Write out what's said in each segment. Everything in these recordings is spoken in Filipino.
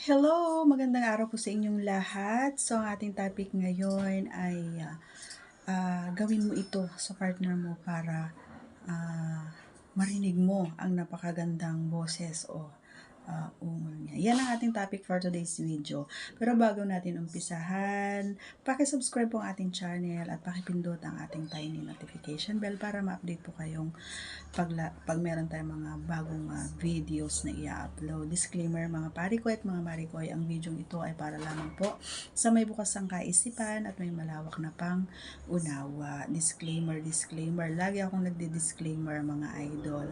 Hello! Magandang araw po sa inyong lahat. So, ang ating topic ngayon ay gawin mo ito sa partner mo para ah, marinig mo ang napakagandang boses o ungol niya. Yan ang ating topic for today's video. Pero bago natin umpisahan, pakisubscribe po ang ating channel at pakipindot ang ating tiny notification bell para ma-update po kayong pag meron tayong mga bagong videos na i-upload. Disclaimer mga parikoy at mga marikoy, ang video ito ay para lamang po sa may bukas ang kaisipan at may malawak na pang unawa. Disclaimer, lagi akong nagdi-disclaimer mga idol.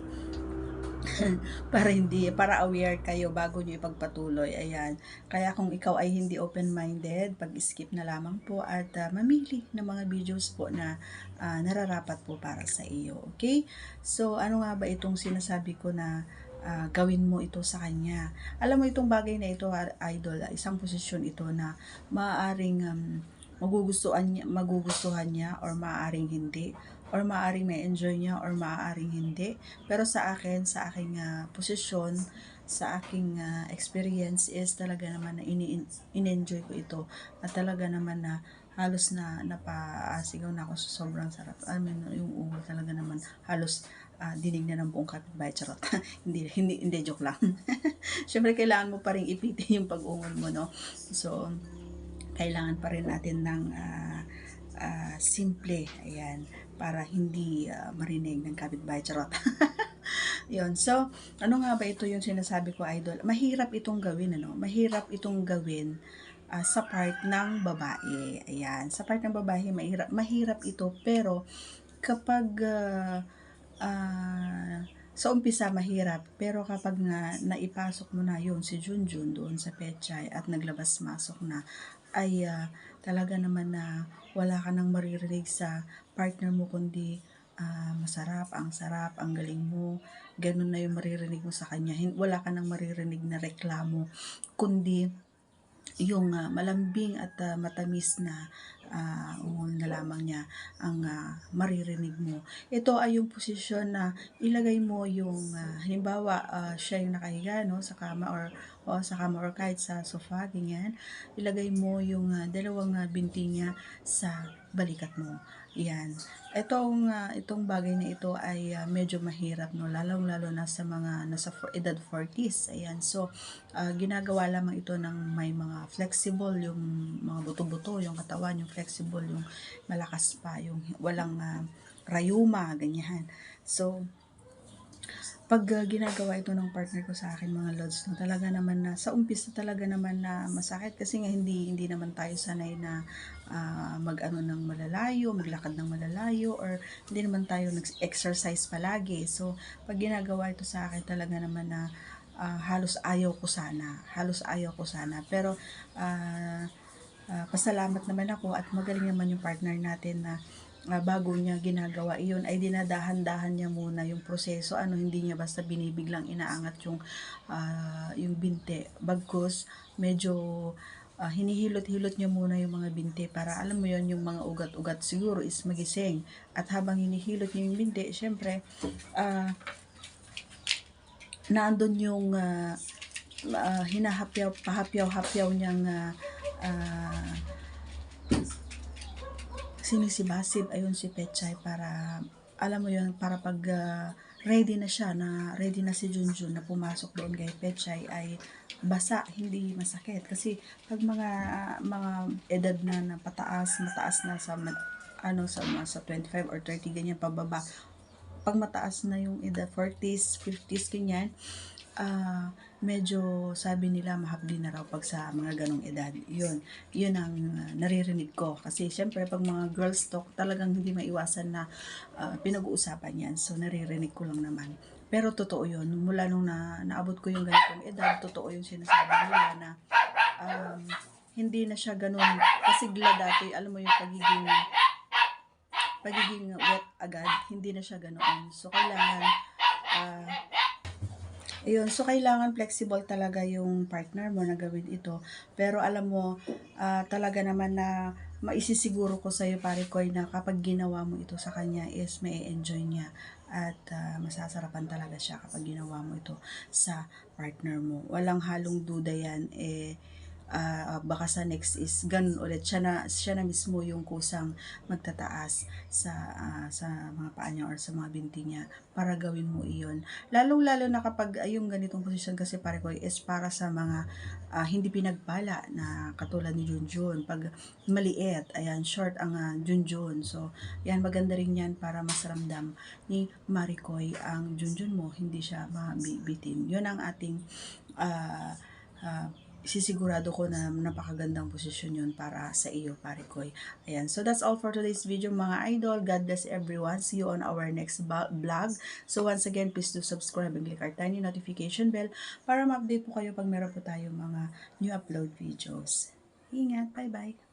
para aware kayo bago nyo ipagpatuloy. Ayan. Kaya kung ikaw ay hindi open-minded, pag-skip na lamang po at mamili ng mga videos po na nararapat po para sa iyo. Okay? So, ano nga ba itong sinasabi ko na gawin mo ito sa kanya? Alam mo itong bagay na ito, idol, isang posisyon ito na maaaring magugustuhan niya or maaaring hindi, or maaaring may enjoy niya or maaaring hindi. Pero sa akin, sa aking posisyon, sa aking experience is talaga naman na in-enjoy ko ito at talaga naman na halos na napasigaw na ako sa sobrang sarap. I mean, yung ungol talaga naman halos dinig na ng buong kapitbahay. Charot. hindi, joke lang. Siyempre, kailangan mo pa rin ipitin yung pag-ungol mo, no? So, kailangan pa rin natin ng simple, ayan, para hindi marinig ng kapitbahay. Charot. Yun. So, ano nga ba ito yung sinasabi ko, idol? Mahirap itong gawin, ano? Mahirap itong gawin sa part ng babae. Ayan. Sa part ng babae, mahirap ito. Pero, kapag sa umpisa mahirap, pero kapag nga naipasok mo na yun si Junjun doon sa Pechay at naglabas-masok na, ay talaga naman na wala ka nang maririnig sa partner mo kundi masarap, ang galing mo, ganun na yung maririnig mo sa kanya. Wala ka nang maririnig na reklamo, kundi yung malambing at matamis na ungol na lamang niya ang maririnig mo. Ito ay yung posisyon na ilagay mo yung halimbawa siya yung nakahiga, no, sa kama or kahit sa sofa, ganyan. Ilagay mo yung dalawang binti niya sa balikat mo. Yan. Itong bagay na ito ay medyo mahirap, no, lalong-lalo na sa mga nasa edad 40s. Ayan. So, ginagawa lamang ito ng may mga flexible, yung mga buto-buto, yung katawan, yung flexible, yung malakas pa, yung walang rayuma, ganyan. So, pag ginagawa ito ng partner ko sa akin, mga lods, no, talaga naman na sa umpisa talaga naman na masakit kasi nga hindi naman tayo sanay na mag-ano ng malalayo, maglakad ng malalayo, or hindi naman tayo nag-exercise palagi. So pag ginagawa ito sa akin, talaga naman na halos ayaw ko sana, pero pasalamat naman ako at magaling naman yung partner natin na bago niya ginagawa iyon ay dinadahan-dahan niya muna yung proseso, hindi niya basta binibiglang inaangat yung binte, bagkus medyo hinihilot-hilot niya muna yung mga binte para alam mo yon, yung mga ugat-ugat siguro is magising, at habang hinihilot niya yung binte, syempre naandun yung pahapyaw-hapyaw niyang sinisibasib ayun si Pechay para alam mo yun, para pag ready na si Junjun na pumasok doon kay Pechay ay basa, hindi masakit. Kasi pag mga edad na mataas na sa 25 or 30 ganyan pababa, pag mataas na yung edad 40s, 50s ganyan, medyo sabi nila mahapdi na raw pag sa mga ganong edad. Yun ang naririnig ko. Kasi syempre pag mga girls talk, talagang hindi maiwasan na pinag-uusapan yan. So naririnig ko lang naman. Pero totoo yun. Mula nung naabot ko yung ganitong edad, totoo yung sinasabi nila na hindi na siya ganun kasigla dati. Alam mo yung pagiging wet agad, hindi na siya ganoon. So kailangan kailangan flexible talaga yung partner mo na gawin ito. Pero alam mo, talaga naman na maisisiguro ko sa'yo, pare ko, na kapag ginawa mo ito sa kanya is may enjoy niya. at masasarapan talaga siya kapag ginawa mo ito sa partner mo. Walang halong duda yan, baka sa next is ganun ulit, siya na mismo yung kusang magtataas sa mga paa niya or sa mga binti niya para gawin mo iyon. Lalong-lalo na kapag yung ganitong posisyon kasi pare ko is para sa mga hindi pinagpala na katulad ni Junjun. Pag maliit, ayan, short ang Junjun. So, yan, maganda rin yan para mas ramdam ni Maricoy ang Junjun mo, hindi siya mabibitin. Yun ang ating uh, sisigurado ko na napakagandang posisyon yun para sa iyo, pare koy. Ayan, so that's all for today's video mga idol. God bless everyone. See you on our next vlog. So once again, please do subscribe and click our tiny notification bell para ma-update po kayo pag meron po tayong mga new upload videos. Ingat, bye-bye!